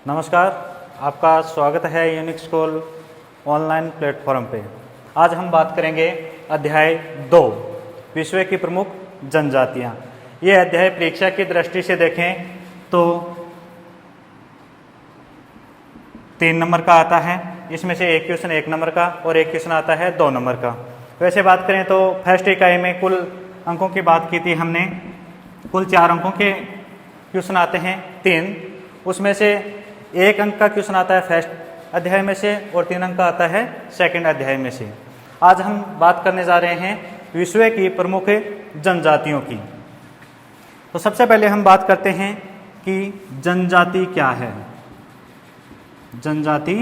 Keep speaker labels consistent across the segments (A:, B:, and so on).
A: नमस्कार, आपका स्वागत है यूनिक स्कूल ऑनलाइन प्लेटफॉर्म पे। आज हम बात करेंगे अध्याय 2 विश्व की प्रमुख जनजातियाँ। ये अध्याय परीक्षा की दृष्टि से देखें तो 3 नंबर का आता है। इसमें से एक क्वेश्चन 1 नंबर का और एक क्वेश्चन आता है 2 नंबर का। वैसे बात करें तो फर्स्ट इकाई में कुल अंकों की बात की थी हमने। कुल 4 अंकों के क्वेश्चन आते हैं 3, उसमें से 1 अंक का क्वेश्चन आता है फर्स्ट अध्याय में से और 3 अंक का आता है सेकंड अध्याय में से। आज हम बात करने जा रहे हैं विश्व की प्रमुख जनजातियों की। तो सबसे पहले हम बात करते हैं कि जनजाति क्या है। जनजाति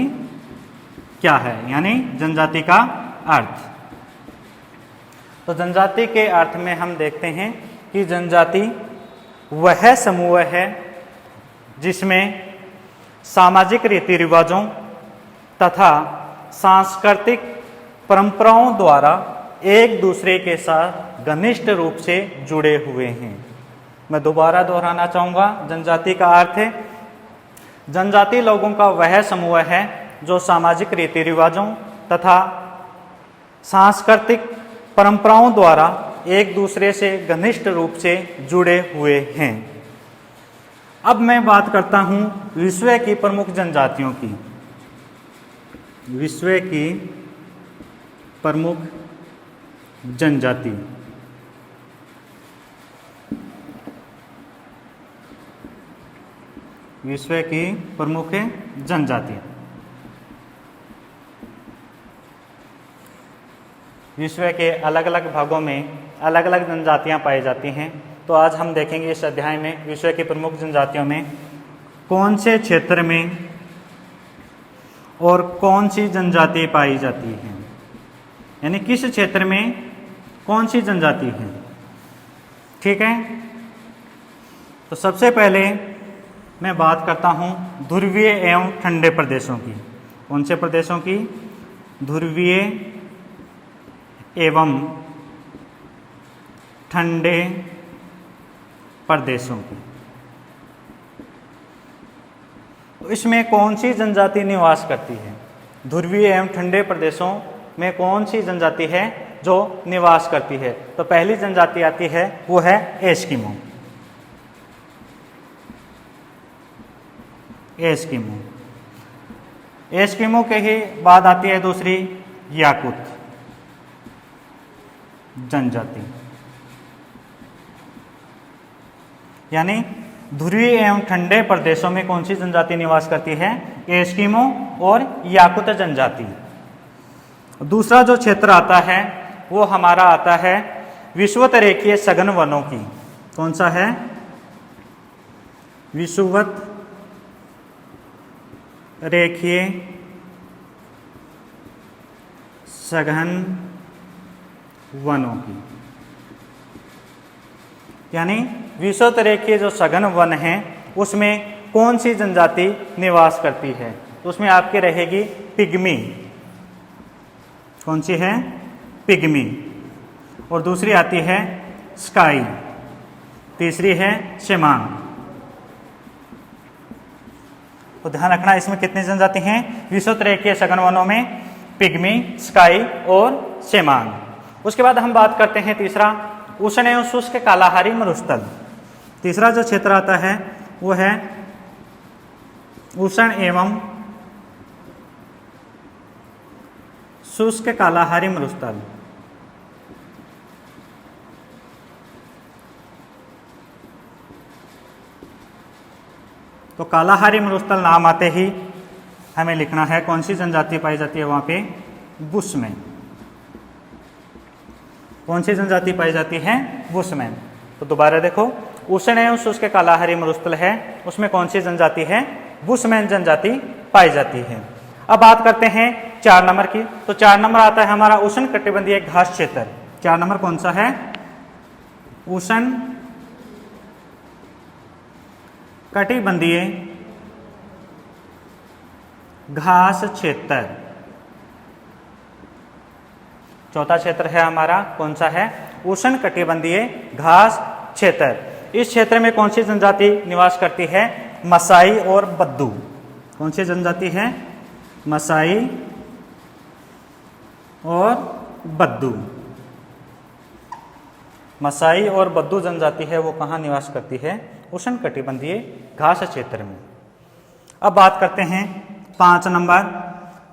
A: क्या है, यानी जनजाति का अर्थ। तो जनजाति के अर्थ में हम देखते हैं कि जनजाति वह समूह है जिसमें सामाजिक रीति रिवाजों तथा सांस्कृतिक परंपराओं द्वारा एक दूसरे के साथ घनिष्ठ रूप से जुड़े हुए हैं। मैं दोबारा दोहराना चाहूँगा, जनजाति का अर्थ है जनजाति लोगों का वह समूह है जो सामाजिक रीति रिवाजों तथा सांस्कृतिक परंपराओं द्वारा एक दूसरे से घनिष्ठ रूप से जुड़े हुए हैं। अब मैं बात करता हूं विश्व की प्रमुख जनजातियों की। विश्व की प्रमुख जनजाति। विश्व की प्रमुख जनजाति। विश्व के अलग अलग भागों में अलग अलग जनजातियां पाई जाती हैं। तो आज हम देखेंगे इस अध्याय में विश्व की प्रमुख जनजातियों में कौन से क्षेत्र में और कौन सी जनजाति पाई जाती है, यानी किस क्षेत्र में कौन सी जनजाति है। ठीक है, तो सबसे पहले मैं बात करता हूं ध्रुवीय एवं ठंडे प्रदेशों की। कौन से प्रदेशों की? ध्रुवीय एवं ठंडे प्रदेशों की। तो इसमें कौन सी जनजाति निवास करती है? ध्रुवीय एवं ठंडे प्रदेशों में कौन सी जनजाति है जो निवास करती है? तो पहली जनजाति आती है वो है एस्किमो। एस्किमो। एस्किमो के ही बाद आती है दूसरी याकुत जनजाति। यानी ध्रुवीय एवं ठंडे प्रदेशों में कौन सी जनजाति निवास करती है? एस्किमो और याकुत जनजाति। दूसरा जो क्षेत्र आता है वो हमारा आता है विषुवत रेखीय सघन वनों की। कौन सा है? विषुवत रेखीय सघन वनों की। यानी विषुवत रेखीय जो सघन वन हैं उसमें कौन सी जनजाति निवास करती है? तो उसमें आपकी रहेगी पिग्मी। कौन सी है? पिग्मी। और दूसरी आती है स्काई। तीसरी है शेमांग। तो ध्यान रखना, इसमें कितनी जनजाति हैं? विषुवत रेखीय सघन वनों में पिग्मी, स्काई और शेमांग। उसके बाद हम बात करते हैं तीसरा उष्ण एवं शुष्क कालाहारी मरुस्थल। तीसरा जो क्षेत्र आता है वो है उष्ण एवं शुष्क कालाहारी मरुस्थल। तो कालाहारी मरुस्थल नाम आते ही हमें लिखना है कौन सी जनजाति पाई जाती है वहां पे? बुशमैन। कौन सी जनजाति पाई जाती है? बुशमैन। तो दोबारा देखो, उष्ण एवं शुष्क कालाहारी मरुस्थल है, उसमें कौन सी जनजाति है? बुशमैन जनजाति पाई जाती है। अब बात करते हैं 4 नंबर की। तो 4 नंबर आता है हमारा उष्ण कटिबंधीय घास क्षेत्र। 4 नंबर कौन सा है? उष्ण कटिबंधीय घास क्षेत्र। चौथा क्षेत्र है हमारा कौन सा है? उष्ण कटिबंधीय घास क्षेत्र। इस क्षेत्र में कौन सी जनजाति निवास करती है? मसाई और बद्दू। कौन सी जनजाति है? मसाई और बद्दू। मसाई और बद्दू जनजाति है वो कहाँ निवास करती है? उष्णकटिबंधीय घास क्षेत्र में। अब बात करते हैं 5 नंबर।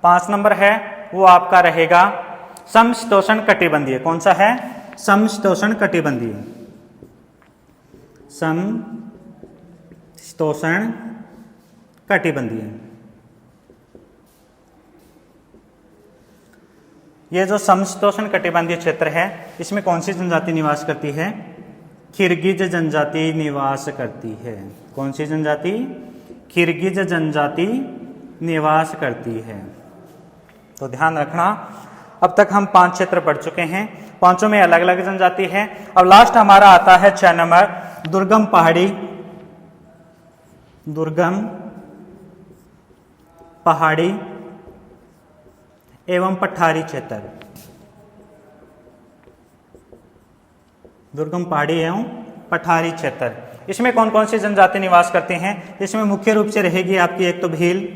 A: 5 नंबर है वो आपका रहेगा समशीतोष्ण कटिबंधीय। कौन सा है? समशीतोष्ण कटिबंधीय। समशीतोष्ण कटिबंधीय। ये जो समशीतोष्ण कटिबंधीय क्षेत्र है इसमें कौन सी जनजाति निवास करती है? किर्गिज जनजाति निवास करती है। कौन सी जनजाति? किर्गिज जनजाति निवास करती है। तो ध्यान रखना, अब तक हम 5 क्षेत्र पढ़ चुके हैं, पांचों में अलग अलग जनजाति है। अब लास्ट हमारा आता है 6 नंबर, दुर्गम पहाड़ी एवं पठारी क्षेत्र। दुर्गम पहाड़ी एवं पठारी क्षेत्र, इसमें कौन कौन सी जनजाति निवास करते हैं? इसमें मुख्य रूप से रहेगी आपकी एक तो भील,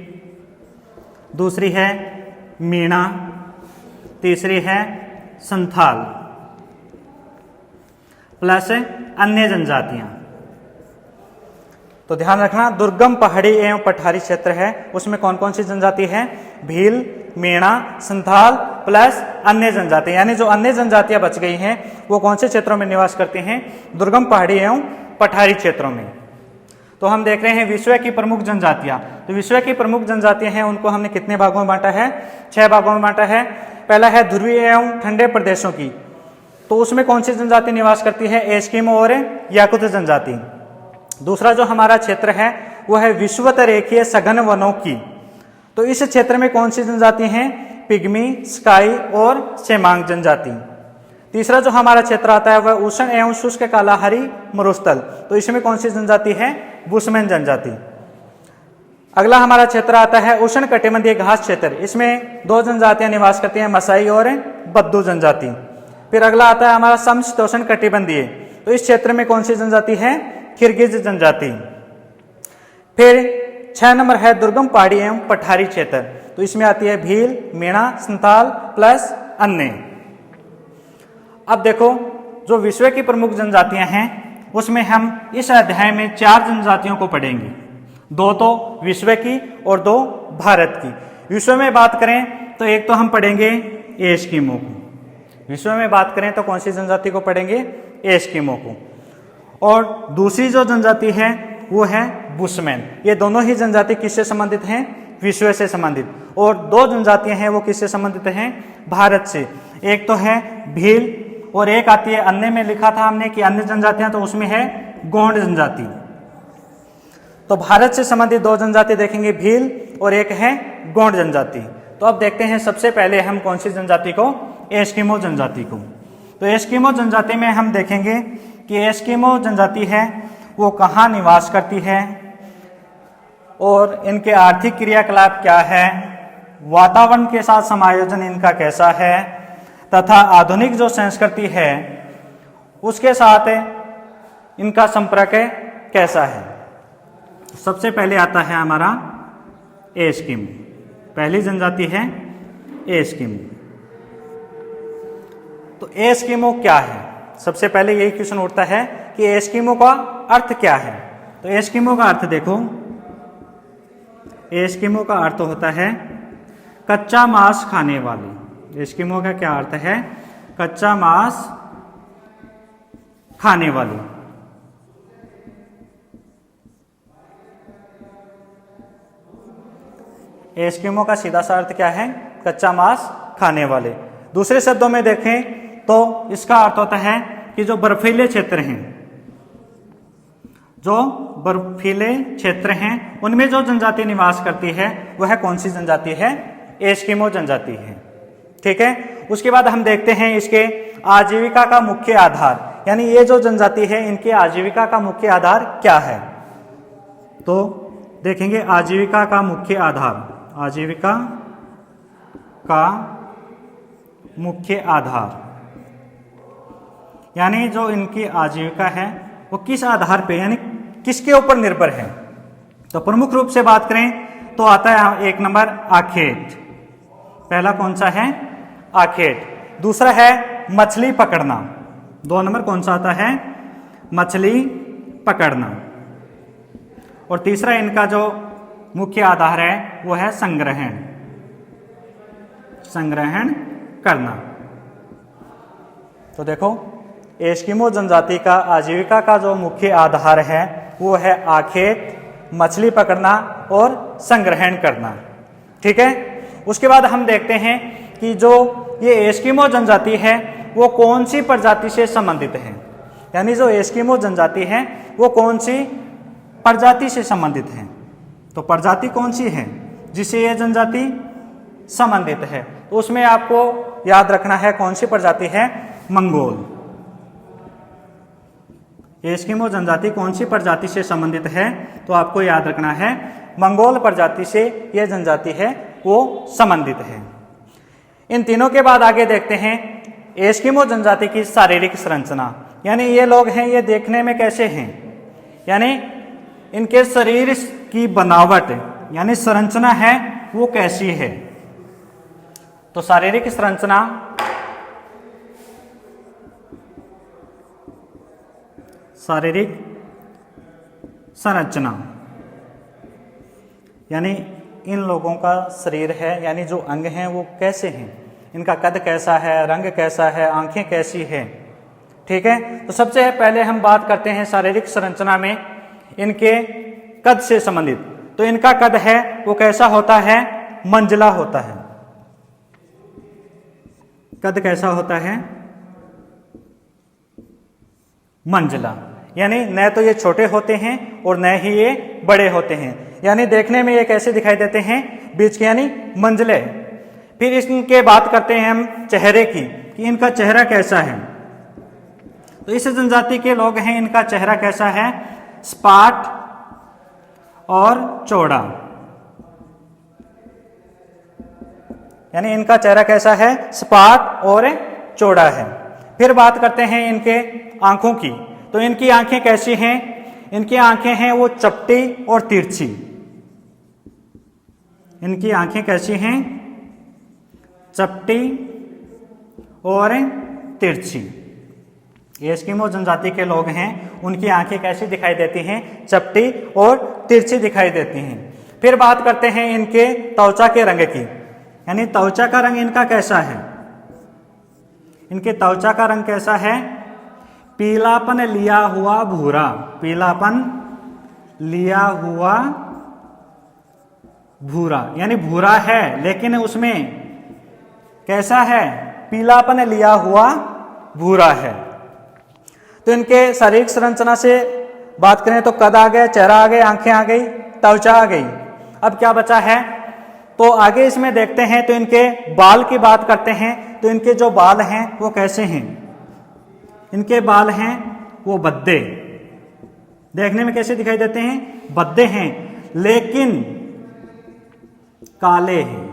A: दूसरी है मीणा, तीसरी है संथाल, प्लस अन्य जनजातियां। तो ध्यान रखना, दुर्गम पहाड़ी एवं पठारी क्षेत्र है उसमें कौन कौन सी जनजाति है? भील, मीणा, संथाल प्लस अन्य जनजाति, यानी जो अन्य जनजातियां बच गई हैं वो कौन से क्षेत्रों में निवास करती हैं? दुर्गम पहाड़ी एवं पठारी क्षेत्रों में। तो हम देख रहे हैं विश्व की प्रमुख जनजातियां। तो विश्व की प्रमुख जनजातियां हैं उनको हमने कितने भागों में बांटा है? 6 भागों में बांटा है। पहला है ध्रुवीय एवं ठंडे प्रदेशों की, तो उसमें कौन सी जनजाति निवास करती है? एस्किमो और याकुत जनजाति। दूसरा जो हमारा क्षेत्र है वो है विषुवत रेखीय सघन वनों की, तो इस क्षेत्र में कौन सी जनजाति हैं? पिग्मी, स्काई और सेमांग जनजाति। तीसरा जो हमारा क्षेत्र आता है वह उष्ण एवं शुष्क कालाहारी मरुस्थल, तो इसमें कौन सी जनजाति है? बुशमैन जनजाति। अगला हमारा क्षेत्र आता है उष्ण कटिबंधीय घास क्षेत्र, इसमें 2 जनजातियां निवास करती हैं, मसाई और बद्दू जनजाति। फिर अगला आता है हमारा समशीतोष्ण कटिबंधीय, तो इस क्षेत्र में कौन सी जनजाति है? किर्गिज जनजाति। फिर 6 नंबर है दुर्गम पहाड़ी एवं पठारी क्षेत्र, तो इसमें आती है भील, मीणा, संथाल प्लस अन्य। अब देखो, जो विश्व की प्रमुख जनजातियां हैं उसमें हम इस अध्याय में 4 जनजातियों को पढ़ेंगे, 2 तो विश्व की और 2 भारत की। विश्व में बात करें तो एक तो हम पढ़ेंगे एस्किमो को। विश्व में बात करें तो कौन सी जनजाति को पढ़ेंगे? एस्किमो को। और दूसरी जो जनजाति है वो है बुशमैन। ये दोनों ही जनजाति किससे संबंधित हैं? विश्व से संबंधित। और 2 जनजातियां हैं वो किससे संबंधित हैं? भारत से। एक तो है भील और एक आती है, अन्य में लिखा था हमने कि अन्य जनजातियां, तो उसमें है गोंड जनजाति। तो भारत से संबंधित 2 जनजाति देखेंगे, भील और एक है गोंड जनजाति। तो अब देखते हैं सबसे पहले हम कौन सी जनजाति को? एस्किमो जनजाति को। तो एस्किमो जनजाति में हम देखेंगे कि एस्किमो जनजाति है वो कहाँ निवास करती है और इनके आर्थिक क्रियाकलाप क्या है, वातावरण के साथ समायोजन इनका कैसा है, तथा आधुनिक जो संस्कृति है उसके साथ इनका संपर्क कैसा है। सबसे पहले आता है हमारा एस्किमो। पहली जनजाति है एस्किमो। तो एस्किमो क्या है? सबसे पहले यही क्वेश्चन उठता है कि एस्किमो का अर्थ क्या है। तो एस्किमो का अर्थ देखो, एस्किमो का अर्थ होता है कच्चा मांस खाने वाले। एस्किमो का क्या अर्थ है? कच्चा मांस खाने वाले। एस्किमो का सीधा सा अर्थ क्या है? कच्चा मांस खाने वाले। दूसरे शब्दों में देखें तो इसका अर्थ होता है कि जो बर्फीले क्षेत्र हैं, जो बर्फीले क्षेत्र हैं उनमें जो जनजाति निवास करती है वह कौन सी जनजाति है? एस्किमो जनजाति है। ठीक है। उसके बाद हम देखते हैं इसके आजीविका का मुख्य आधार, यानी ये जो जनजाति है इनकी आजीविका का मुख्य आधार क्या है। तो देखेंगे आजीविका का मुख्य आधार, आजीविका का मुख्य आधार, यानी जो इनकी आजीविका है वो किस आधार पे, यानी किसके ऊपर निर्भर है। तो प्रमुख रूप से बात करें तो आता है एक नंबर आखेट। पहला कौन सा है? आखेट। दूसरा है मछली पकड़ना। 2 नंबर कौन सा आता है? मछली पकड़ना। और तीसरा इनका जो मुख्य आधार है वो है संग्रहण, संग्रहण करना। तो देखो एस्किमो जनजाति का आजीविका का जो मुख्य आधार है वो है आखेट, मछली पकड़ना और संग्रहण करना। ठीक है। उसके बाद हम देखते हैं कि जो ये एस्किमो जनजाति है वो कौन सी प्रजाति से संबंधित है, यानी जो एस्किमो जनजाति है वो कौन सी प्रजाति से संबंधित है। तो प्रजाति कौन सी है जिससे ये जनजाति संबंधित है, तो उसमें आपको याद रखना है कौन सी प्रजाति है? मंगोल। एस्किमो जनजाति कौन सी प्रजाति से संबंधित है, तो आपको याद रखना है मंगोल प्रजाति से यह जनजाति है वो संबंधित है। इन तीनों के बाद आगे देखते हैं एस्किमो जनजाति की शारीरिक संरचना, यानी ये लोग हैं ये देखने में कैसे हैं, यानी इनके शरीर की बनावट यानी संरचना है वो कैसी है। तो शारीरिक संरचना, शारीरिक संरचना यानी इन लोगों का शरीर है यानी जो अंग हैं वो कैसे हैं, इनका कद कैसा है, रंग कैसा है, आंखें कैसी है। ठीक है। तो सबसे पहले हम बात करते हैं शारीरिक संरचना में इनके कद से संबंधित। तो इनका कद है वो कैसा होता है? मंजिला होता है। कद कैसा होता है? मंजिला, यानी न तो ये छोटे होते हैं और न ही ये बड़े होते हैं, यानी देखने में ये कैसे दिखाई देते हैं? बीच के यानी मंजिले। फिर इसके बात करते हैं हम चेहरे की कि इनका चेहरा कैसा है। तो इस जनजाति के लोग हैं इनका चेहरा कैसा है? सपाट और चौड़ा, यानी इनका चेहरा कैसा है? सपाट और चौड़ा है। फिर बात करते हैं इनके आंखों की। तो इनकी आंखें कैसी हैं? इनकी आंखें हैं वो चपटी और तिरछी। इनकी आंखें कैसी हैं? चपटी और तिरछी। एस्किमो जनजाति के लोग हैं उनकी आंखें कैसी दिखाई देती हैं? चपटी और तिरछी दिखाई देती हैं। फिर बात करते हैं इनके त्वचा के रंग की, यानी त्वचा का रंग इनका कैसा है? इनके त्वचा का रंग कैसा है? पीलापन लिया हुआ भूरा, पीलापन लिया हुआ भूरा, यानी भूरा है लेकिन उसमें कैसा है? पीलापन लिया हुआ भूरा है। तो इनके शारीरिक संरचना से बात करें तो कद आ गया, चेहरा आ गया, आंखें आ गई, त्वचा आ गई। अब क्या बचा है? तो आगे इसमें देखते हैं तो इनके बाल की बात करते हैं। तो इनके जो बाल हैं वो कैसे हैं? इनके बाल हैं वो भद्दे, देखने में कैसे दिखाई देते हैं? भद्दे हैं लेकिन काले हैं,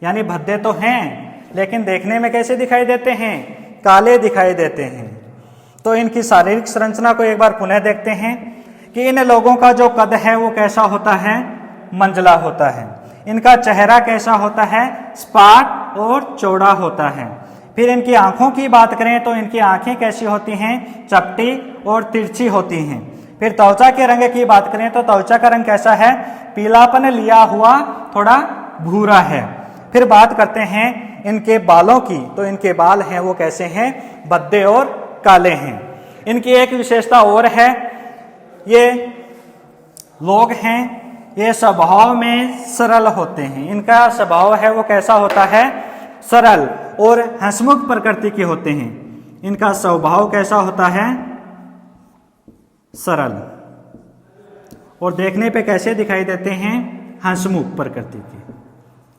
A: यानी भद्दे तो हैं लेकिन देखने में कैसे दिखाई देते हैं? काले दिखाई देते हैं। तो इनकी शारीरिक संरचना को एक बार पुनः देखते हैं कि इन लोगों का जो कद है वो कैसा होता है? मंजिला होता है। इनका चेहरा कैसा होता है? सपाट और चौड़ा होता है। फिर इनकी आंखों की बात करें तो इनकी आंखें कैसी होती हैं? चपटी और तिरछी होती हैं। फिर त्वचा के रंग की बात करें तो त्वचा का रंग कैसा है? पीलापन लिया हुआ थोड़ा भूरा है। फिर बात करते हैं इनके बालों की। तो इनके बाल हैं वो कैसे हैं? भद्दे और काले हैं। इनकी एक विशेषता और है, ये लोग हैं ये स्वभाव में सरल होते हैं। इनका स्वभाव है वो कैसा होता है? सरल और हंसमुख प्रकृति के होते हैं। इनका स्वभाव कैसा होता है? सरल, और देखने पे कैसे दिखाई देते हैं? हंसमुख प्रकृति के,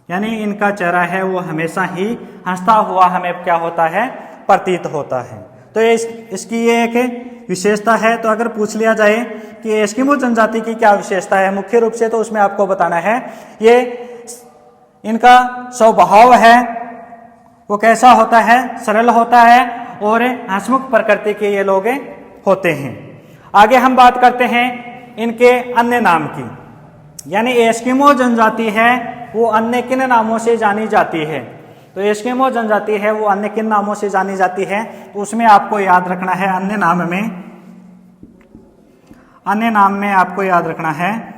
A: यानी इनका चेहरा है वो हमेशा ही हंसता हुआ हमें क्या होता है? प्रतीत होता है। तो इसकी ये एक विशेषता है। तो अगर पूछ लिया जाए कि एस्किमो जनजाति की क्या विशेषता है मुख्य रूप से, तो उसमें आपको बताना है ये इनका स्वभाव है वो कैसा होता है? सरल होता है और हंसमुख प्रकृति के ये लोग होते हैं। आगे हम बात करते हैं इनके अन्य नाम की। यानी एस्किमो जनजाति है वो अन्य किन नामों से जानी जाती है? तो एस्किमो जनजाति है वो अन्य किन नामों से जानी जाती है? तो उसमें आपको याद रखना है अन्य नाम में आपको याद रखना है,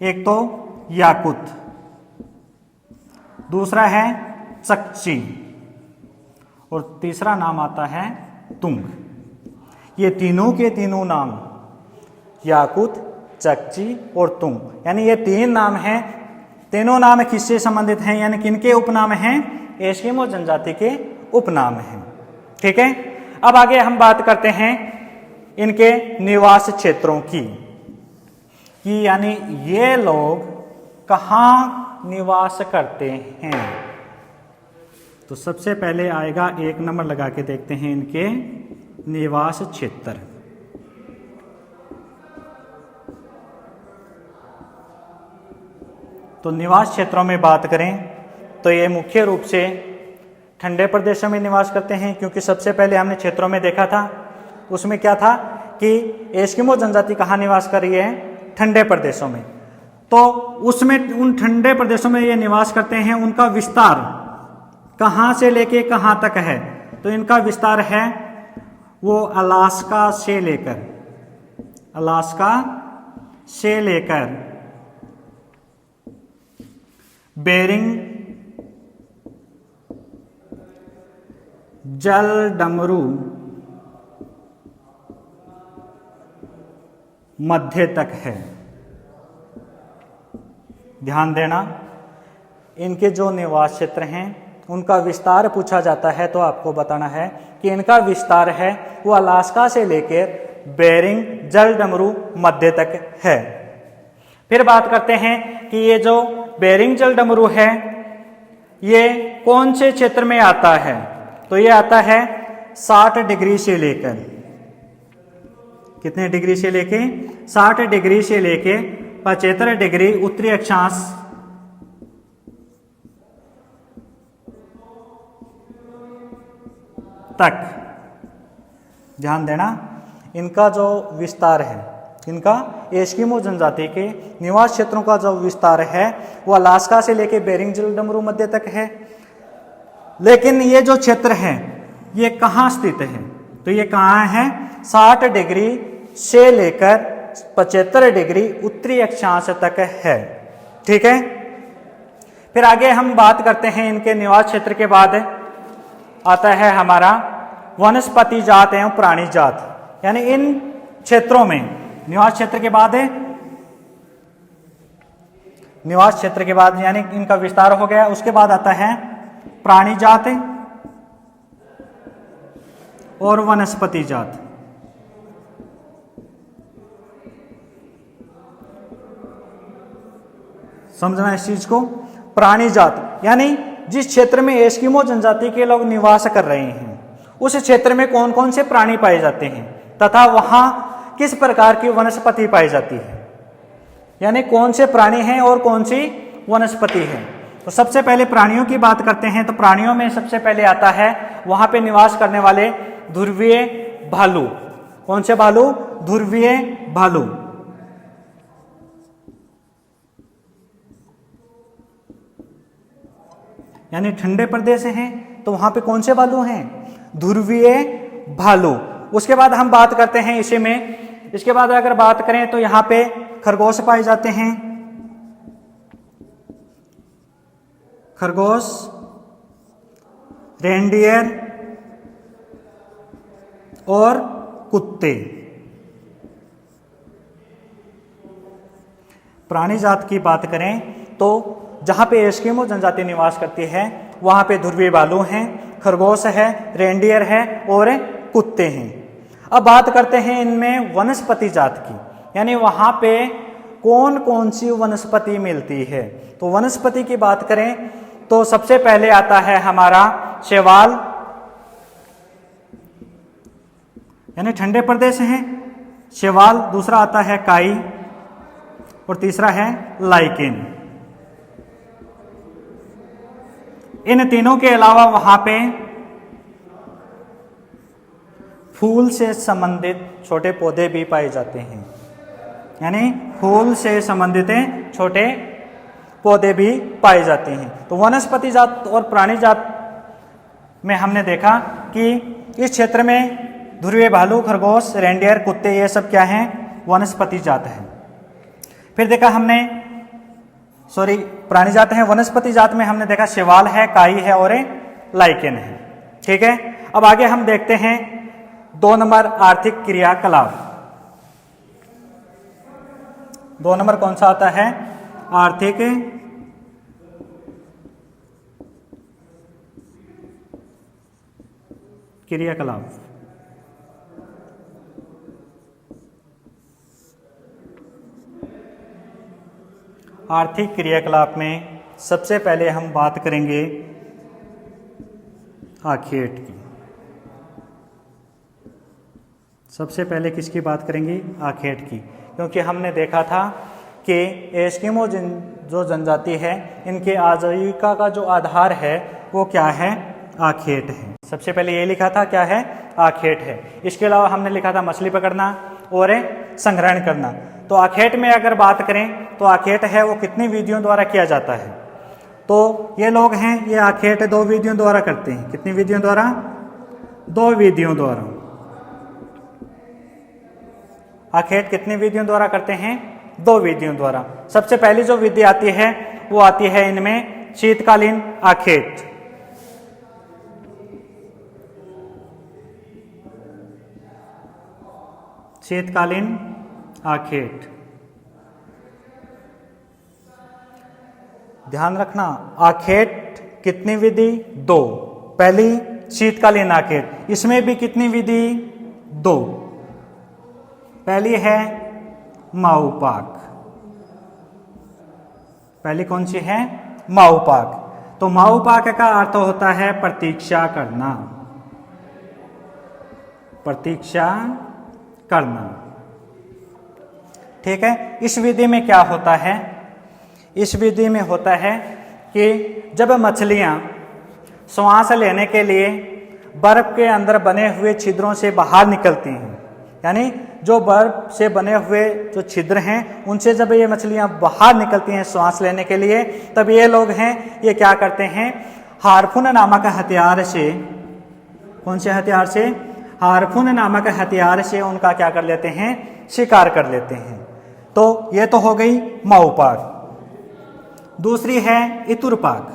A: एक तो याकुत, दूसरा है चकची और तीसरा नाम आता है तुंग। ये तीनों के तीनों नाम याकुत, चकची और तुंग, यानी ये तीन नाम हैं। तीनों नाम किससे संबंधित हैं? यानी किनके उपनाम हैं? एस्किमो जनजाति के उपनाम हैं। ठीक है, अब आगे हम बात करते हैं इनके निवास क्षेत्रों की, कि यानी ये लोग कहाँ निवास करते हैं। तो सबसे पहले आएगा, एक नंबर लगा के देखते हैं इनके निवास क्षेत्र। तो निवास क्षेत्रों में बात करें तो ये मुख्य रूप से ठंडे प्रदेशों में निवास करते हैं, क्योंकि सबसे पहले हमने क्षेत्रों में देखा था, उसमें क्या था कि एस्किमो जनजाति कहाँ निवास कर रही है? ठंडे प्रदेशों में। तो उसमें उन ठंडे प्रदेशों में ये निवास करते हैं, उनका विस्तार कहाँ से लेके कहाँ तक है? तो इनका विस्तार है वो अलास्का से लेकर बेरिंग जल डमरू मध्य तक है। ध्यान देना, इनके जो निवास क्षेत्र हैं उनका विस्तार पूछा जाता है तो आपको बताना है कि इनका विस्तार है वो अलास्का से लेकर बेरिंग जल डमरू मध्य तक है। फिर बात करते हैं कि ये जो बेरिंग जल डमरू है ये कौन से क्षेत्र में आता है? तो ये आता है 60 डिग्री से लेकर, कितने डिग्री से लेके? 60 डिग्री से लेके 75 डिग्री उत्तरी अक्षांश तक। ध्यान देना, इनका जो विस्तार है, इनका एस्किमो जनजाति के निवास क्षेत्रों का जो विस्तार है वो अलास्का से लेके बेरिंग जल डमरू मध्य तक है। लेकिन ये जो क्षेत्र है ये कहाँ स्थित है? तो ये कहाँ है? 60 डिग्री से लेकर 75 डिग्री उत्तरी अक्षांश तक है। ठीक है, फिर आगे हम बात करते हैं इनके निवास क्षेत्र के बाद आता है हमारा वनस्पति जात एवं प्राणी जात। यानी इन क्षेत्रों में निवास क्षेत्र के बाद यानी इनका विस्तार हो गया, उसके बाद आता है प्राणी जात और वनस्पति जात। समझना इस चीज को। प्राणी जात यानी जिस क्षेत्र में एस्किमो जनजाति के लोग निवास कर रहे हैं उस क्षेत्र में कौन कौन से प्राणी पाए जाते हैं तथा वहां किस प्रकार की वनस्पति पाई जाती है, यानी कौन से प्राणी हैं और कौन सी वनस्पति है। तो सबसे पहले प्राणियों की बात करते हैं। तो प्राणियों में सबसे पहले आता है वहां पे निवास करने वाले ध्रुवीय भालू। कौन से भालू? ध्रुवीय भालू। यानी ठंडे प्रदेश हैं तो वहां पे कौन से भालू हैं? ध्रुवीय भालू। उसके बाद हम बात करते हैं इसके बाद अगर बात करें तो यहाँ पे खरगोश पाए जाते हैं। खरगोश, रेनडियर और कुत्ते। प्राणी जात की बात करें तो जहां पे एस्किमो जनजाति निवास करती है वहां पे ध्रुवीय भालू हैं, खरगोश है, रेनडियर है और कुत्ते हैं। अब बात करते हैं इनमें वनस्पति जात की, यानी वहां पे कौन कौन सी वनस्पति मिलती है। तो वनस्पति की बात करें तो सबसे पहले आता है हमारा शैवाल, यानी ठंडे प्रदेश हैं शैवाल। दूसरा आता है काई और तीसरा है लाइकेन। इन तीनों के अलावा वहां पे फूल से संबंधित छोटे पौधे भी पाए जाते हैं, यानी फूल से संबंधित छोटे पौधे भी पाए जाते हैं। तो वनस्पति जात और प्राणी जात में हमने देखा कि इस क्षेत्र में ध्रुवीय भालू, खरगोश, रेंडियर, कुत्ते, ये सब क्या हैं? वनस्पति जात है। फिर देखा हमने प्राणी जात है। वनस्पति जात में हमने देखा शैवाल है, काई है और लाइकेन है। ठीक है, अब आगे हम देखते हैं 2 नंबर आर्थिक क्रियाकलाप। 2 नंबर कौन सा आता है? आर्थिक क्रियाकलाप। आर्थिक क्रियाकलाप में सबसे पहले हम बात करेंगे आखेट की। सबसे पहले किसकी बात करेंगे? आखेट की, क्योंकि हमने देखा था कि एस्किमो जो जनजाति है, इनके आजीविका का जो आधार है वो क्या है? आखेट है। सबसे पहले ये लिखा था क्या है? आखेट है। इसके अलावा हमने लिखा था मछली पकड़ना और संग्रहण करना। तो आखेट में अगर बात करें तो आखेट है वो कितनी विधियों द्वारा किया जाता है? तो ये लोग हैं, ये आखेट 2 विधियों द्वारा करते हैं। कितनी विधियों द्वारा? 2 विधियों द्वारा। आखेट कितनी विधियों द्वारा करते हैं? 2 विधियों द्वारा। सबसे पहली जो विधि आती है वो आती है इनमें शीतकालीन आखेट। शीतकालीन आखेट। ध्यान रखना, आखेट कितनी विधि? 2। पहली शीतकालीन आखेट, इसमें भी कितनी विधि? 2। पहली है माऊपाक। पहली कौन सी है? माऊपाक। तो माऊपाक का अर्थ होता है प्रतीक्षा करना। प्रतीक्षा करना। ठीक है, इस विधि में क्या होता है? इस विधि में होता है कि जब मछलियां श्वास लेने के लिए बर्फ के अंदर बने हुए छिद्रों से बाहर निकलती हैं, यानी जो बर्फ से बने हुए जो छिद्र हैं उनसे जब ये मछलियां बाहर निकलती हैं श्वास लेने के लिए, तब ये लोग हैं ये क्या करते हैं? हार्पून नामक हथियार से, कौन से हथियार से? हार्पून नामक हथियार से उनका क्या कर लेते हैं? शिकार कर लेते हैं। तो ये तो हो गई माऊपाक। दूसरी है इतुरपाक।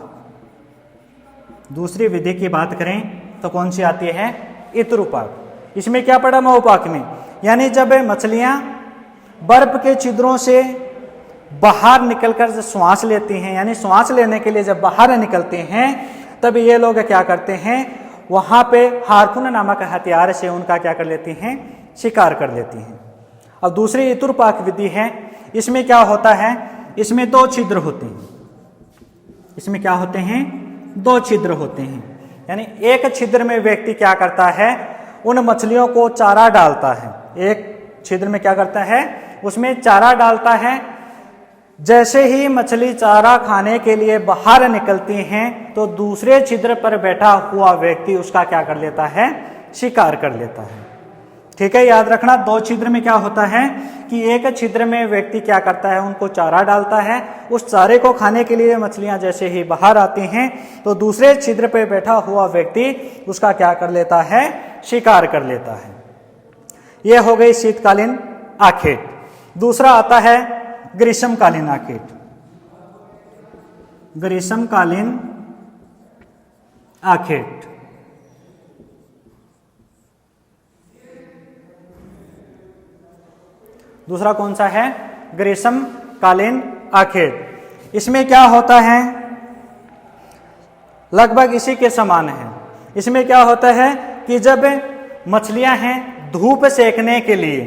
A: दूसरी विधि की बात करें तो कौन सी आती है? इतुरपाक। इसमें क्या पड़ा माऊपाक में? यानी जब मछलियां बर्फ के छिद्रों से बाहर निकलकर जब श्वास लेती हैं, यानी श्वास लेने के लिए जब बाहर निकलते हैं, तब ये लोग क्या करते हैं? वहां पे हार्पून नामक हथियार से उनका क्या कर लेती हैं? शिकार कर लेती हैं। अब दूसरी इतुरपाक विधि है। इसमें क्या होता है? इसमें 2 छिद्र होते हैं। इसमें क्या होते हैं? 2 छिद्र होते हैं। यानी एक छिद्र में व्यक्ति क्या करता है? उन मछलियों को चारा डालता है। एक छिद्र में क्या करता है? उसमें चारा डालता है। जैसे ही मछली चारा खाने के लिए बाहर निकलती हैं तो दूसरे छिद्र पर बैठा हुआ व्यक्ति उसका क्या कर लेता है? शिकार कर लेता है। ठीक है, याद रखना 2 छिद्र में क्या होता है कि एक छिद्र में व्यक्ति क्या करता है? उनको चारा डालता है। उस चारे को खाने के लिए मछलियां जैसे ही बाहर आती हैं तो दूसरे छिद्र पर बैठा हुआ व्यक्ति उसका क्या कर लेता है? शिकार कर लेता है। यह हो गई शीतकालीन आखेट। दूसरा आता है ग्रीष्मकालीन आखेट। ग्रीष्मकालीन आखेट। दूसरा कौन सा है? ग्रीष्मकालीन आखेट। इसमें क्या होता है? लगभग इसी के समान है। इसमें क्या होता है कि जब मछलियां हैं धूप सेकने के लिए,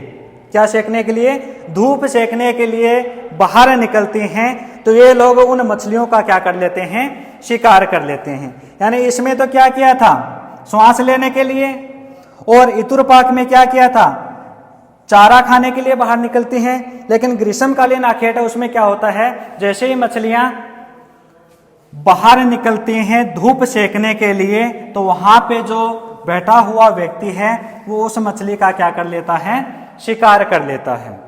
A: क्या सेकने के लिए? धूप सेकने के लिए बाहर निकलती हैं तो ये लोग उन मछलियों का क्या कर लेते हैं? शिकार कर लेते हैं। यानी इसमें तो क्या किया था? श्वास लेने के लिए। और इतुरपाक में क्या किया था? चारा खाने के लिए बाहर निकलती हैं। लेकिन ग्रीष्मकालीन आखेट है, उसमें क्या होता है? जैसे ही मछलियां बाहर निकलती हैं धूप सेकने के लिए तो वहां पे जो बैठा हुआ व्यक्ति है वो उस मछली का क्या कर लेता है? शिकार कर लेता है।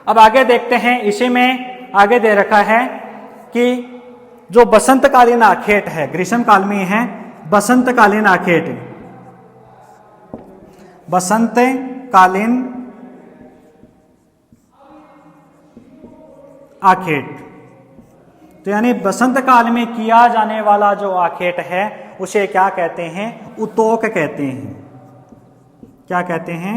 A: अब आगे देखते हैं, इसी में आगे दे रखा है कि जो बसंतकालीन आखेट है, ग्रीष्मकाल में है बसंतकालीन आखेट, बसंतकालीन आखेट, तो यानी बसंत काल में किया जाने वाला जो आखेट है उसे क्या कहते हैं? उतोक कहते हैं। क्या कहते हैं?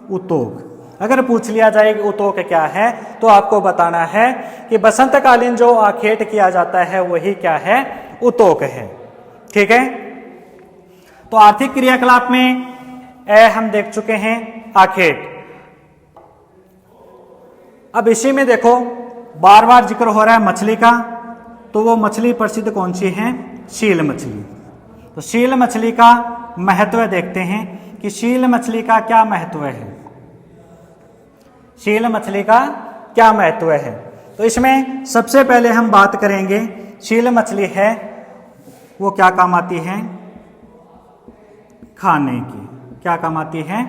A: उतोक। अगर पूछ लिया जाए कि उतोक क्या है तो आपको बताना है कि बसंतकालीन जो आखेट किया जाता है वही क्या है? उतोक है। ठीक है, तो आर्थिक क्रियाकलाप में हम देख चुके हैं आखेट। अब इसी में देखो बार बार जिक्र हो रहा है मछली का, तो वो मछली प्रसिद्ध कौन सी है? शील मछली। तो शील मछली का महत्व देखते हैं कि शील मछली का क्या महत्व है। शील मछली का क्या महत्व है? तो इसमें सबसे पहले हम बात करेंगे, शील मछली है वो क्या काम आती है? खाने की। क्या काम आती है?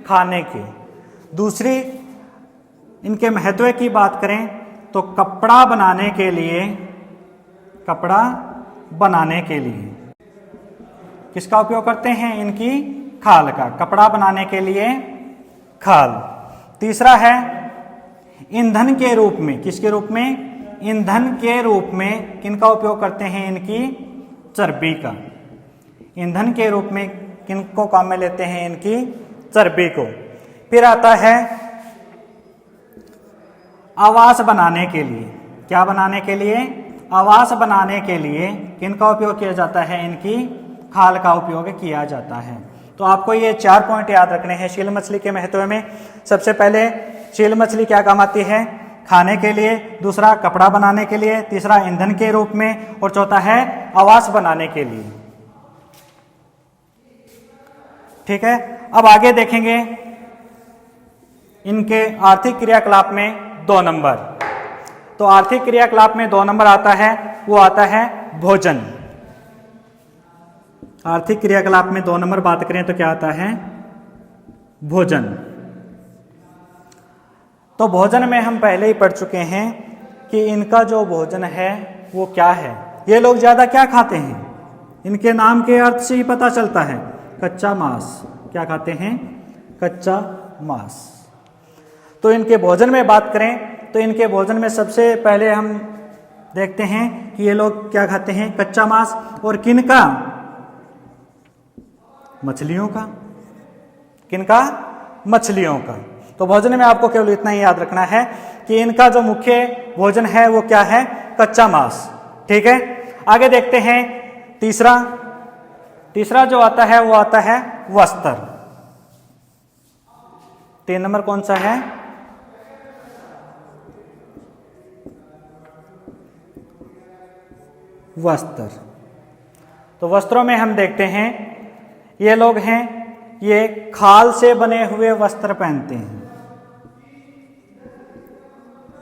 A: खाने की। दूसरी इनके महत्व की बात करें तो कपड़ा बनाने के लिए, कपड़ा बनाने के लिए किसका उपयोग करते हैं? इनकी खाल का, कपड़ा बनाने के लिए खाल। तीसरा है ईंधन के रूप में, किसके रूप में? ईंधन के रूप में किनका उपयोग करते हैं? इनकी चर्बी का। ईंधन के रूप में किनको काम में लेते हैं? इनकी चर्बी को। फिर आता है आवास बनाने के लिए। क्या बनाने के लिए? आवास बनाने के लिए किनका उपयोग किया जाता है? इनकी खाल का उपयोग किया जाता है। तो आपको ये 4 पॉइंट याद रखने हैं शील मछली के महत्व में। सबसे पहले शील मछली क्या काम आती है? खाने के लिए। दूसरा कपड़ा बनाने के लिए। तीसरा ईंधन के रूप में। और चौथा है आवास बनाने के लिए। ठीक है, अब आगे देखेंगे इनके आर्थिक क्रियाकलाप में 2 नंबर। तो आर्थिक क्रियाकलाप में 2 नंबर आता है, वो आता है भोजन। आर्थिक क्रियाकलाप में 2 नंबर बात करें तो क्या आता है? भोजन। तो भोजन में हम पहले ही पढ़ चुके हैं कि इनका जो भोजन है वो क्या है। ये लोग ज्यादा क्या खाते हैं? इनके नाम के अर्थ से ही पता चलता है, कच्चा मांस। क्या खाते हैं? कच्चा मांस। तो इनके भोजन में बात करें तो इनके भोजन में सबसे पहले हम देखते हैं कि ये लोग क्या खाते हैं? कच्चा मांस। और किनका? मछलियों का। किनका? मछलियों का। तो भोजन में आपको केवल इतना ही याद रखना है कि इनका जो मुख्य भोजन है वो क्या है? कच्चा मांस। ठीक है, आगे देखते हैं तीसरा जो आता है वो आता है वस्त्र। 3 नंबर कौन सा है? वस्त्र। तो वस्त्रों में हम देखते हैं ये लोग हैं, ये खाल से बने हुए वस्त्र पहनते हैं।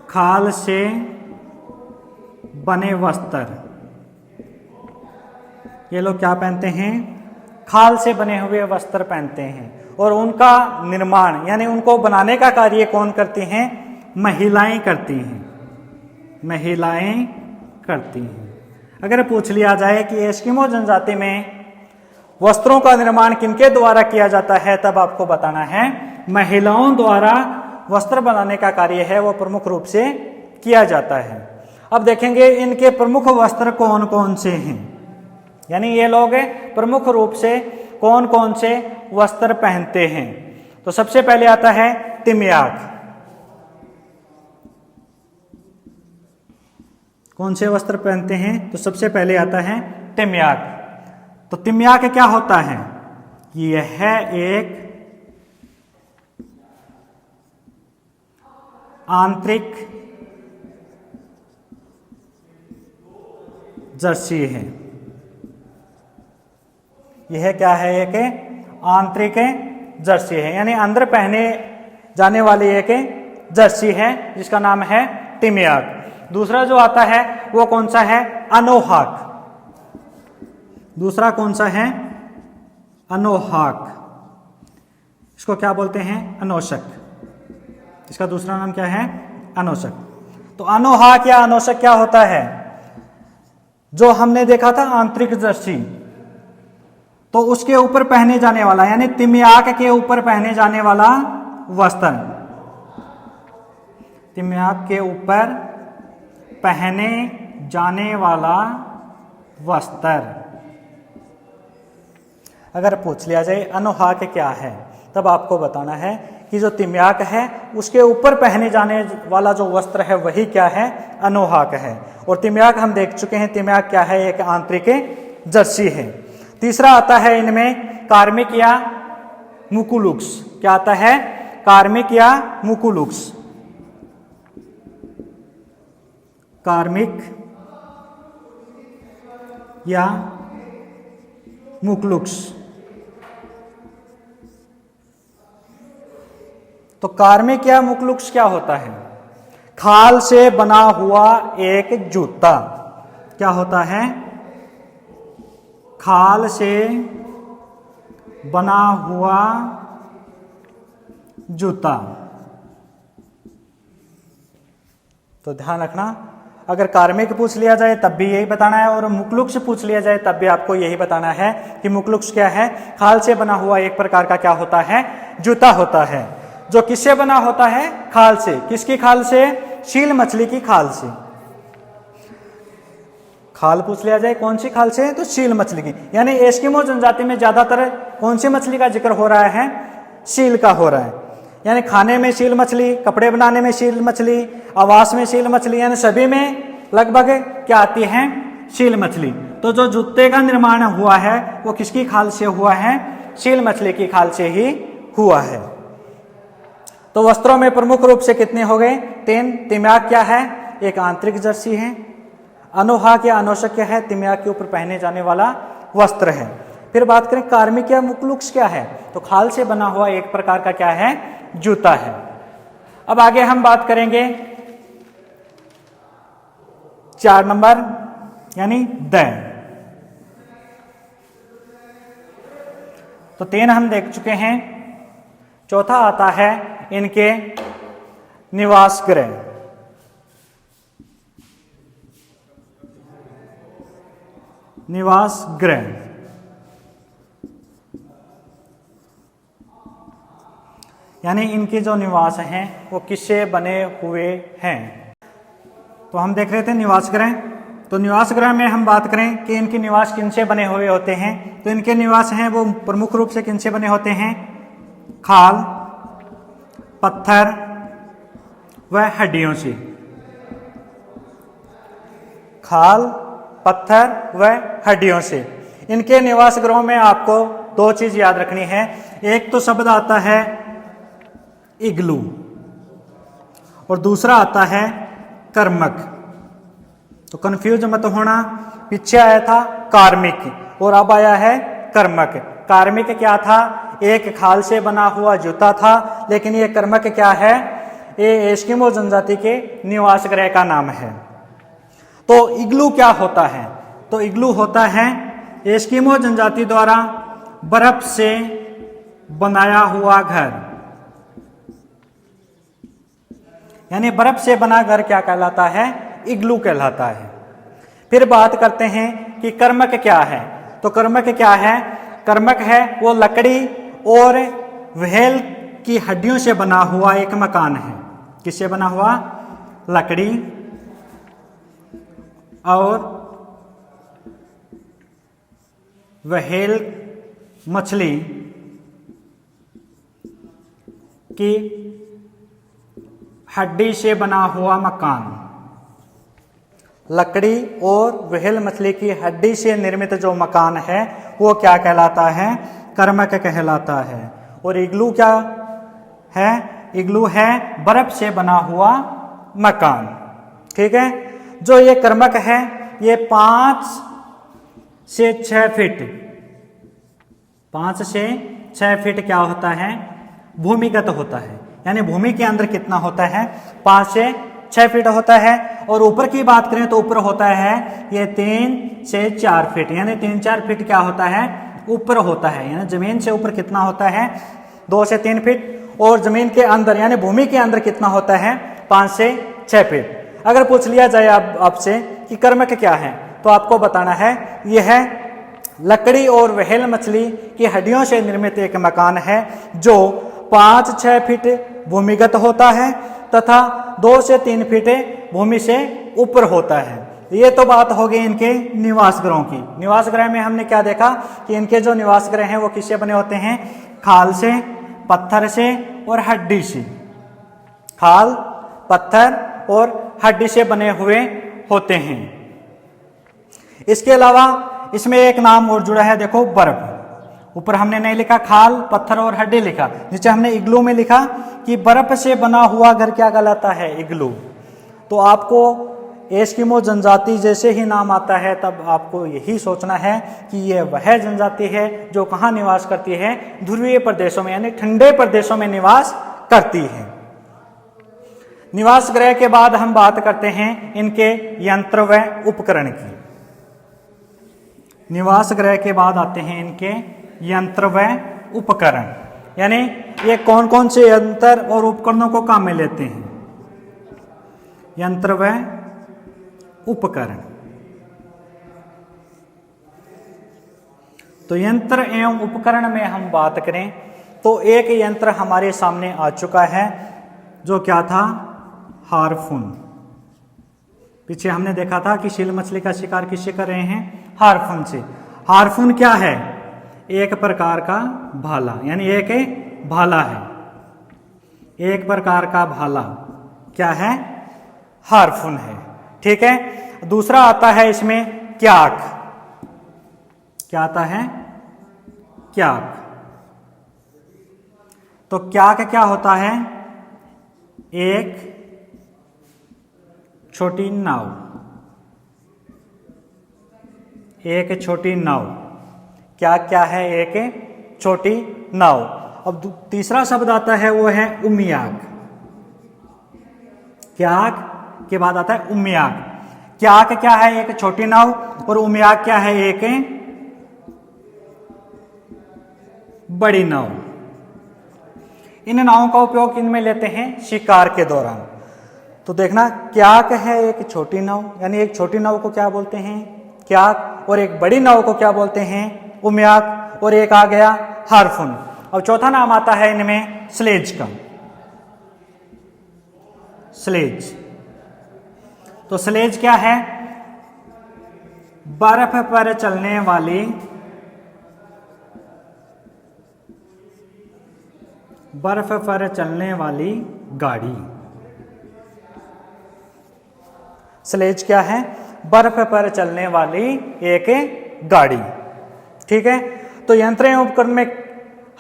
A: खाल से बने वस्त्र, ये लोग क्या पहनते हैं? खाल से बने हुए वस्त्र पहनते हैं। और उनका निर्माण यानी उनको बनाने का कार्य कौन करती हैं? महिलाएं करती हैं। महिलाएं करती हैं। अगर पूछ लिया जाए कि एस्किमो जनजाति में वस्त्रों का निर्माण किनके द्वारा किया जाता है, तब आपको बताना है महिलाओं द्वारा वस्त्र बनाने का कार्य है वो प्रमुख रूप से किया जाता है। अब देखेंगे इनके प्रमुख वस्त्र कौन कौन से हैं, यानी ये लोग प्रमुख रूप से कौन कौन से वस्त्र पहनते हैं। तो सबसे पहले आता है तिम्याक। कौन से वस्त्र पहनते हैं? तो सबसे पहले आता है तिम्याक। तो तिम्याक क्या होता है? यह एक आंतरिक जर्सी है। यह क्या है? एक आंतरिक जर्सी है, यानी अंदर पहने जाने वाली एक जर्सी है जिसका नाम है तिम्याक। दूसरा जो आता है वो कौन सा है? अनोहाक। दूसरा कौन सा है? अनोहाक। इसको क्या बोलते हैं? अनोशक। इसका दूसरा नाम क्या है? अनोशक। तो अनोहाक या अनोशक क्या होता है? जो हमने देखा था आंतरिक जर्सी, तो उसके ऊपर पहने जाने वाला यानी तिम्याक के ऊपर पहने जाने वाला वस्त्र, तिम्याक के ऊपर पहने जाने वाला वस्त्र। अगर पूछ लिया जाए अनोहाक क्या है, तब आपको बताना है कि जो तिम्याक है उसके ऊपर पहने जाने वाला जो वस्त्र है वही क्या है? अनोहाक है। और तिम्याक हम देख चुके हैं, तिम्याक क्या है? एक आंतरिक जर्सी है। तीसरा आता है इनमें कार्मिक या मुकुलुक्स। क्या आता है? कार्मिक या मुकुलुक्स। कार्मिक या मुकुलुक्स। तो कार्मिक या मुकुलुक्स क्या होता है? खाल से बना हुआ एक जूता। क्या होता है? खाल से बना हुआ जूता। तो ध्यान रखना, अगर कार्मिक पूछ लिया जाए तब भी यही बताना है, और मुकुलुक्स पूछ लिया जाए तब भी आपको यही बताना है कि मुकुलुक्स क्या है? खाल से बना हुआ एक प्रकार का क्या होता है? जूता होता है। जो किससे बना होता है? खाल से। किसकी खाल से? शील मछली की खाल से। खाल पूछ लिया जाए कौन सी खाल से? तो शील मछली की। यानी एस्किमो जनजाति में ज्यादातर कौन सी मछली का जिक्र हो रहा है? शील का हो रहा है। यानी खाने में शील मछली, कपड़े बनाने में शील मछली, आवास में शील मछली, यानी सभी में लगभग क्या आती है? शील मछली। तो जो जूते का निर्माण हुआ है वो किसकी खाल से हुआ है? शील मछली की खाल से ही हुआ है। तो वस्त्रों में प्रमुख रूप से कितने हो गए? 3। तिम्याक क्या है? एक आंतरिक जर्सी है। अनोहाक या अनोशक क्या है? तिम्याक के ऊपर पहने जाने वाला वस्त्र है। फिर बात करें कार्मिक या मुकुलुक्स क्या है? तो खाल से बना हुआ एक प्रकार का क्या है? जूता है। अब आगे हम बात करेंगे 4 नंबर यानी द। तो 3 हम देख चुके हैं। चौथा आता है इनके निवास गृह। निवास गृह यानी इनके जो निवास हैं वो किससे बने हुए हैं? तो हम देख रहे थे निवास गृह। तो निवास गृह में हम बात करें कि इनके निवास किनसे बने हुए होते हैं, तो इनके निवास हैं वो प्रमुख रूप से किनसे बने होते हैं? खाल, पत्थर व हड्डियों से। खाल, पत्थर व हड्डियों से। इनके निवास गृहों में आपको 2 चीज याद रखनी है। एक तो शब्द आता है इग्लू और दूसरा आता है कर्मक। तो कंफ्यूज मत होना, पीछे आया था कार्मिक और अब आया है कर्मक। कार्मिक क्या था? एक खाल से बना हुआ जूता था, लेकिन ये कर्मक क्या है? ये एस्किमो जनजाति के निवास गृह का नाम है। तो इग्लू क्या होता है? तो इग्लू होता है एस्किमो जनजाति द्वारा बर्फ से बनाया हुआ घर। यानी बर्फ से बना घर क्या कहलाता है? इग्लू कहलाता है। फिर बात करते हैं कि कर्मक क्या है। तो कर्मक क्या है? कर्मक है वो लकड़ी और व्हेल की हड्डियों से बना हुआ एक मकान है। किससे बना हुआ? लकड़ी और व्हेल मछली की हड्डी से बना हुआ मकान। लकड़ी और व्हेल मछली की हड्डी से निर्मित जो मकान है वो क्या कहलाता है? कर्मक कहलाता है। और इग्लू क्या है? इग्लू है बर्फ से बना हुआ मकान। ठीक है। जो ये कर्मक है ये 5 से 6 फीट 5 से 6 फीट क्या होता है? भूमिगत होता है। यानी भूमि के अंदर कितना होता है? 5 से 6 फीट होता है। और ऊपर की बात करें तो ऊपर होता है ये 3 से 4 फीट। यानी 3-4 फीट क्या होता है? ऊपर होता है। यानी जमीन से ऊपर कितना होता है? 2 से 3 फीट। और जमीन के अंदर यानी भूमि के अंदर कितना होता है? 5 से 6 फीट। अगर पूछ लिया जाए आपसे कि कर्मक क्या है, तो आपको बताना है यह लकड़ी और व्हेल मछली की हड्डियों से निर्मित एक मकान है जो 5-6 फीट भूमिगत होता है तथा 2 से 3 फीट भूमि से ऊपर होता है। ये तो बात हो गई इनके निवास गृहों की। निवास गृह में हमने क्या देखा कि इनके जो निवास गृह हैं वो किससे बने होते हैं? खाल से, पत्थर से और हड्डी से। खाल, पत्थर और हड्डी से बने हुए होते हैं। इसके अलावा इसमें एक नाम और जुड़ा है, देखो बर्फ। ऊपर हमने नहीं लिखा खाल, पत्थर और हड्डी लिखा, नीचे हमने इग्लू में लिखा कि बर्फ से बना हुआ घर क्या कहलाता है? इग्लू। तो आपको एस्किमो जनजाति जैसे ही नाम आता है तब आपको यही सोचना है कि यह वह जनजाति है जो कहाँ निवास करती है? ध्रुवीय प्रदेशों में, यानी ठंडे प्रदेशों में निवास करती है। निवास गृह के बाद हम बात करते हैं इनके यंत्र व उपकरण की। निवास गृह के बाद आते हैं इनके यंत्र व उपकरण, यानी ये कौन कौन से यंत्र और उपकरणों को काम में लेते हैं? यंत्र व उपकरण। तो यंत्र एवं उपकरण में हम बात करें तो एक यंत्र हमारे सामने आ चुका है जो क्या था? हार्पून। पीछे हमने देखा था कि सील मछली का शिकार किससे कर रहे हैं? हार्पून से। हार्पून क्या है? एक प्रकार का भाला, यानी एक भाला है, एक प्रकार का भाला क्या है? हार्पून है। ठीक है। दूसरा आता है इसमें क्याक। क्या आता है? क्याक। तो क्याक क्या होता है? एक छोटी नाव, एक छोटी नाव। क्या है? एक छोटी नाव। अब तीसरा शब्द आता है वो है उमियाक। क्याक के बाद आता है उमियाक। क्याक क्या है? एक छोटी नाव, और उमियाक क्या है? एक बड़ी नाव। इन नावों का उपयोग किनमें लेते हैं? शिकार के दौरान। तो देखना, क्याक है एक छोटी नाव, यानी एक छोटी नाव को क्या बोलते हैं? क्याक। और एक बड़ी नाव को क्या बोलते हैं? उमियाक। और एक आ गया हार्पून। अब चौथा नाम आता है इनमें स्लेज का। स्लेज। तो स्लेज क्या है? बर्फ पर चलने वाली, बर्फ पर चलने वाली गाड़ी। स्लेज क्या है? बर्फ पर चलने वाली एक गाड़ी। ठीक है। तो यंत्र एवं उपकरण में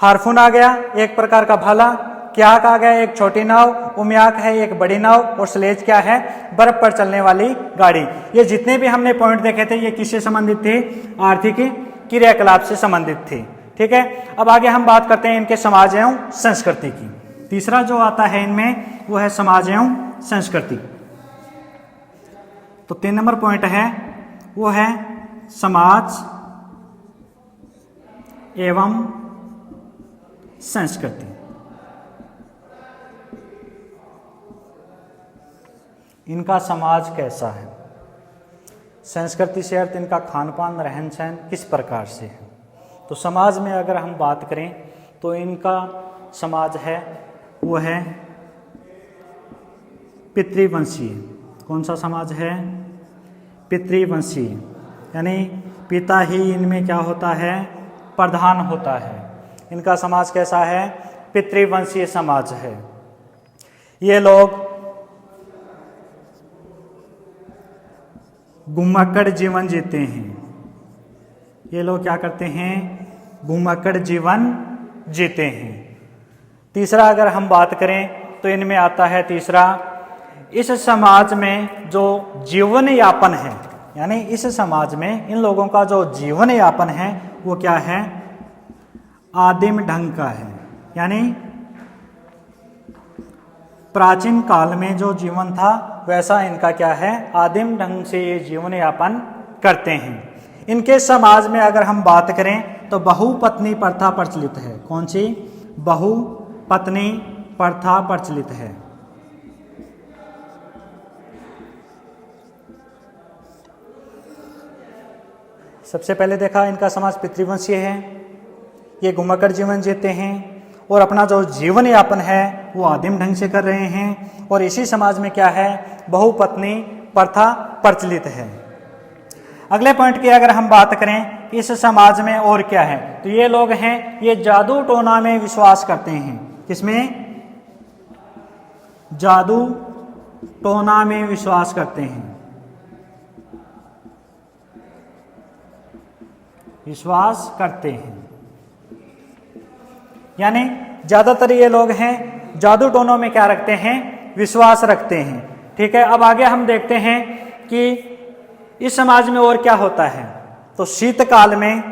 A: हार्पून आ गया, एक प्रकार का भाला। क्याक आ गया, एक छोटी नाव। उमियाक है एक बड़ी नाव। और स्लेज क्या है? बर्फ पर चलने वाली गाड़ी। ये जितने भी हमने पॉइंट देखे थे ये किससे संबंधित थे? आर्थिक क्रियाकलाप से संबंधित थे। ठीक है। अब आगे हम बात करते हैं इनके समाज एवं संस्कृति की। तीसरा जो आता है इनमें वो है समाज एवं संस्कृति। तो 3 नंबर पॉइंट है वो है समाज एवं संस्कृति। इनका समाज कैसा है? संस्कृति से अर्थ इनका खान पान, रहन सहन किस प्रकार से है। तो समाज में अगर हम बात करें तो इनका समाज है वो है पितृवंशीय। कौन सा समाज है? पितृवंशीय, यानी पिता ही इनमें क्या होता है? प्रधान होता है। इनका समाज कैसा है? पितृवंशीय समाज है। ये लोग घुमक्कड़ जीवन जीते हैं। ये लोग क्या करते हैं? घुमक्कड़ जीवन जीते हैं। तीसरा अगर हम बात करें तो इनमें आता है तीसरा, इस समाज में जो जीवन यापन है, यानी इस समाज में इन लोगों का जो जीवन यापन है वो क्या है? आदिम ढंग का है। यानी प्राचीन काल में जो जीवन था वैसा इनका क्या है? आदिम ढंग से ये जीवन यापन करते हैं। इनके समाज में अगर हम बात करें तो बहुपत्नी प्रथा प्रचलित है। कौन सी? बहुपत्नी प्रथा प्रचलित है। सबसे पहले देखा इनका समाज पितृवंशीय है, ये घुमाकर जीवन जीते हैं और अपना जो जीवन यापन है वो आदिम ढंग से कर रहे हैं। और इसी समाज में क्या है, बहुपत्नी प्रथा प्रचलित है। अगले पॉइंट की अगर हम बात करें इस समाज में और क्या है, तो ये लोग हैं ये जादू टोना में विश्वास करते हैं। किसमें? जादू टोना में विश्वास करते हैं, विश्वास करते हैं। यानी ज्यादातर ये लोग हैं जादू टोनों में क्या रखते हैं, विश्वास रखते हैं। ठीक है, अब आगे हम देखते हैं कि इस समाज में और क्या होता है। तो शीतकाल में,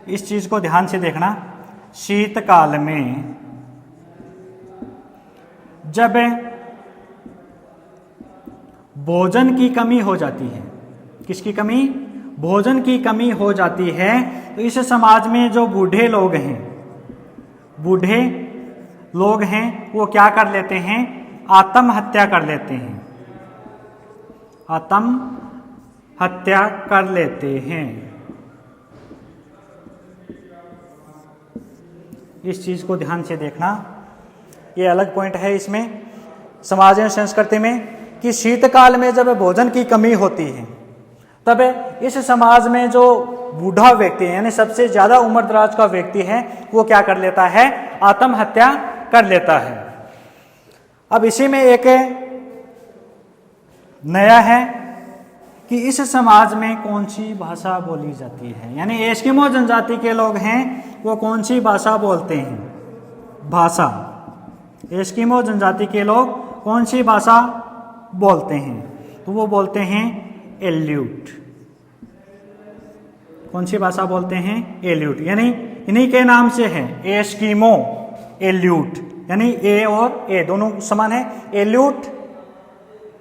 A: इस चीज को ध्यान से देखना, शीतकाल में जब भोजन की कमी हो जाती है, किसकी कमी? भोजन की कमी हो जाती है, तो इस समाज में जो बूढ़े लोग हैं, बूढ़े लोग हैं वो क्या कर लेते हैं, आत्महत्या कर लेते हैं, आत्महत्या कर लेते हैं। इस चीज को ध्यान से देखना, ये अलग पॉइंट है इसमें समाज एवं संस्कृति में कि शीतकाल में जब भोजन की कमी होती है तब इस समाज में जो बूढ़ा व्यक्ति है, यानी सबसे ज्यादा उम्र दराज का व्यक्ति है, वो क्या कर लेता है, आत्महत्या कर लेता है। अब इसी में एक नया है कि इस समाज में कौन सी भाषा बोली जाती है, यानी एस्किमो जनजाति के लोग हैं वो कौन सी भाषा बोलते हैं, भाषा। एस्किमो जनजाति के लोग कौन सी भाषा बोलते हैं, तो वो बोलते हैं एल्यूट। कौन सी भाषा बोलते हैं, एल्यूट। यानी इन्हीं के नाम से है एस्किमो, एल्यूट, यानी ए और ए दोनों समान है। एल्यूट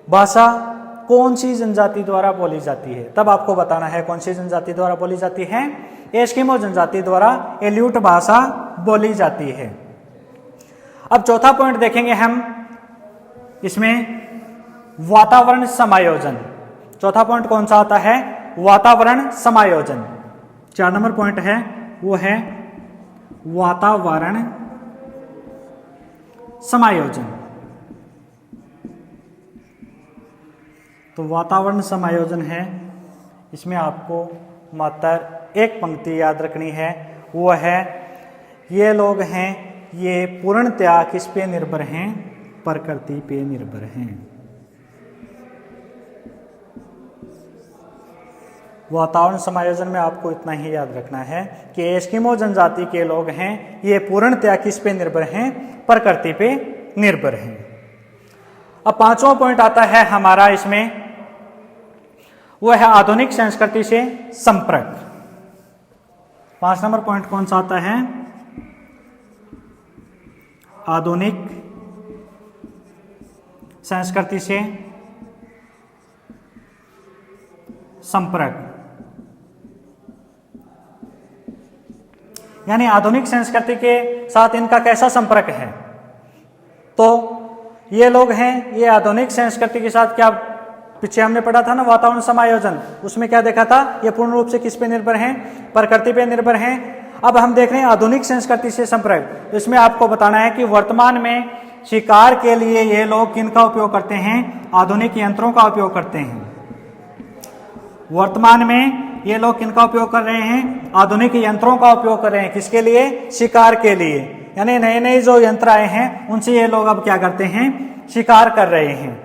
A: भाषा कौन सी जनजाति द्वारा बोली जाती है, तब आपको बताना है कौन सी जनजाति द्वारा बोली जाती है, एस्किमो जनजाति द्वारा एल्यूट भाषा बोली जाती है। अब चौथा पॉइंट देखेंगे हम इसमें, वातावरण समायोजन। चौथा पॉइंट कौन सा आता है, वातावरण समायोजन। 4 नंबर पॉइंट है वो है वातावरण समायोजन। तो वातावरण समायोजन है, इसमें आपको मात्र एक पंक्ति याद रखनी है, वो है ये लोग हैं ये पूर्णतया किस पे निर्भर हैं, प्रकृति पे निर्भर हैं। वातावरण समायोजन में आपको इतना ही याद रखना है कि एस्किमो जनजाति के लोग हैं ये पूर्णतया किस पे निर्भर हैं, प्रकृति पे निर्भर हैं। अब 5वां पॉइंट आता है हमारा इसमें, वो है आधुनिक संस्कृति से संपर्क। 5 नंबर पॉइंट कौन सा आता है, आधुनिक संस्कृति से संपर्क। यानी आधुनिक संस्कृति के साथ इनका कैसा संपर्क है, तो ये लोग हैं ये आधुनिक संस्कृति के साथ क्या, पीछे हमने पढ़ा था ना वातावरण समायोजन, उसमें क्या देखा था, ये पूर्ण रूप से किस पे निर्भर हैं, प्रकृति पे निर्भर हैं। अब हम देख रहे हैं आधुनिक संस्कृति से संपर्क, तो इसमें आपको बताना है कि वर्तमान में शिकार के लिए ये लोग किनका उपयोग करते हैं, आधुनिक यंत्रों का उपयोग करते हैं। वर्तमान में ये लोग किनका उपयोग कर रहे हैं, आधुनिक यंत्रों का उपयोग कर रहे हैं, किसके लिए, शिकार के लिए। यानी नए नए जो यंत्र आए हैं उनसे ये लोग अब क्या करते हैं, शिकार कर रहे हैं।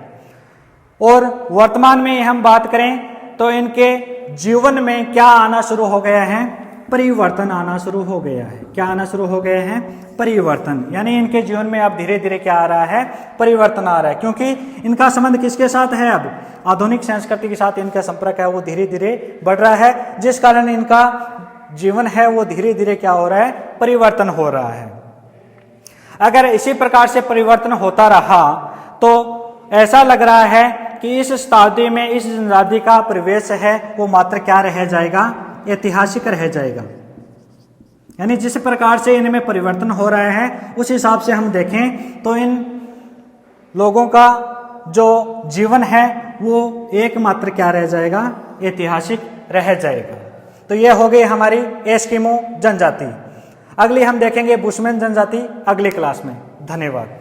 A: और वर्तमान में हम बात करें तो इनके जीवन में क्या आना शुरू हो गया है, परिवर्तन आना शुरू हो गया है। क्या आना शुरू हो गया है, परिवर्तन। यानी इनके जीवन में अब धीरे धीरे क्या आ रहा है, परिवर्तन आ रहा है, क्योंकि इनका संबंध किसके साथ है, अब आधुनिक संस्कृति के साथ इनका संपर्क है वो धीरे धीरे बढ़ रहा है, जिस कारण इनका जीवन है वो धीरे धीरे क्या हो रहा है, परिवर्तन हो रहा है। अगर इसी प्रकार से परिवर्तन होता रहा तो ऐसा लग रहा है कि इस शताब्दी में इस जनजाति का प्रवेश है वो मात्र क्या रह जाएगा, ऐतिहासिक रह जाएगा। यानी जिस प्रकार से इनमें परिवर्तन हो रहा है उस हिसाब से हम देखें तो इन लोगों का जो जीवन है वो एकमात्र क्या रह जाएगा, ऐतिहासिक रह जाएगा। तो ये हो गई हमारी एस्किमो जनजाति। अगली हम देखेंगे बुशमैन जनजाति अगली क्लास में। धन्यवाद।